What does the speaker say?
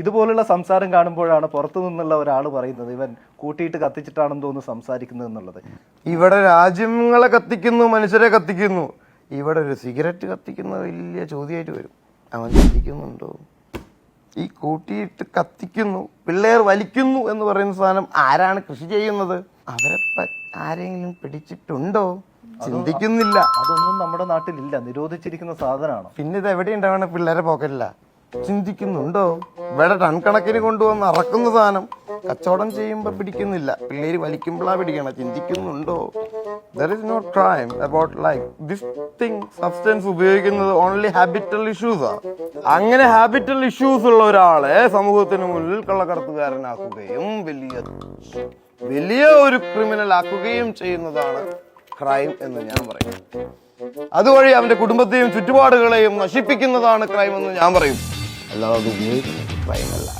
ഇതുപോലുള്ള സംസാരം കാണുമ്പോഴാണ് പുറത്തു നിന്നുള്ള ഒരാൾ പറയുന്നത് ഇവൻ കൂട്ടിയിട്ട് കത്തിച്ചിട്ടാണെന്ന് തോന്നുന്നു സംസാരിക്കുന്നത് എന്നുള്ളത്. ഇവിടെ രാജ്യങ്ങളെ കത്തിക്കുന്നു, മനുഷ്യരെ കത്തിക്കുന്നു. ഇവിടെ ഒരു സിഗരറ്റ് കത്തിക്കുന്ന വലിയ ചോദ്യമായിട്ട് വരും. അവൻ ചിന്തിക്കുന്നുണ്ടോ? ഈ കൂട്ടിയിട്ട് കത്തിക്കുന്നു, പിള്ളേർ വലിക്കുന്നു എന്ന് പറയുന്ന സാധനം ആരാണ് കൃഷി ചെയ്യുന്നത്? അവരെ ആരെങ്കിലും പിടിച്ചിട്ടുണ്ടോ? ചിന്തിക്കുന്നില്ല. അതൊന്നും നമ്മുടെ നാട്ടിലില്ല, നിരോധിച്ചിരിക്കുന്ന സാധനമാണ്. പിന്നെ ഇത് എവിടെ ഉണ്ടാവണ? പിള്ളേരെ പോക്കറ്റില്ല. ചിന്തിക്കുന്നുണ്ടോ? ഇവിടെ ടൺ കണക്കിന് കൊണ്ടുവന്ന് ഇറക്കുന്ന സാധനം കച്ചവടം ചെയ്യുമ്പോൾ പിടിക്കുന്നില്ല, പിള്ളേര് വലിക്കുമ്പോഴാണ് പിടിക്കണം. ചിന്തിക്കുന്നുണ്ടോ? There is no crime about like this thing. Substance ഉപയോഗിക്കുന്നത് ഓൺലി ഹാബിറ്റൽ ഇഷ്യൂസ് ആണ്. അങ്ങനെ ഹാബിറ്റൽ ഇഷ്യൂസ് ഉള്ള ഒരാളെ സമൂഹത്തിന് മുന്നിൽ കള്ളക്കടത്തുകാരനാക്കുകയും വലിയ ഒരു ക്രിമിനൽ ആക്കുകയും ചെയ്യുന്നതാണ് ക്രൈം എന്ന് ഞാൻ പറയും. അതുവഴി അവന്റെ കുടുംബത്തെയും ചുറ്റുപാടുകളെയും നശിപ്പിക്കുന്നതാണ് ക്രൈം എന്ന് ഞാൻ പറയും. അല്ലാതെ ഉപയോഗിക്കുന്നത് ക്രൈം അല്ല.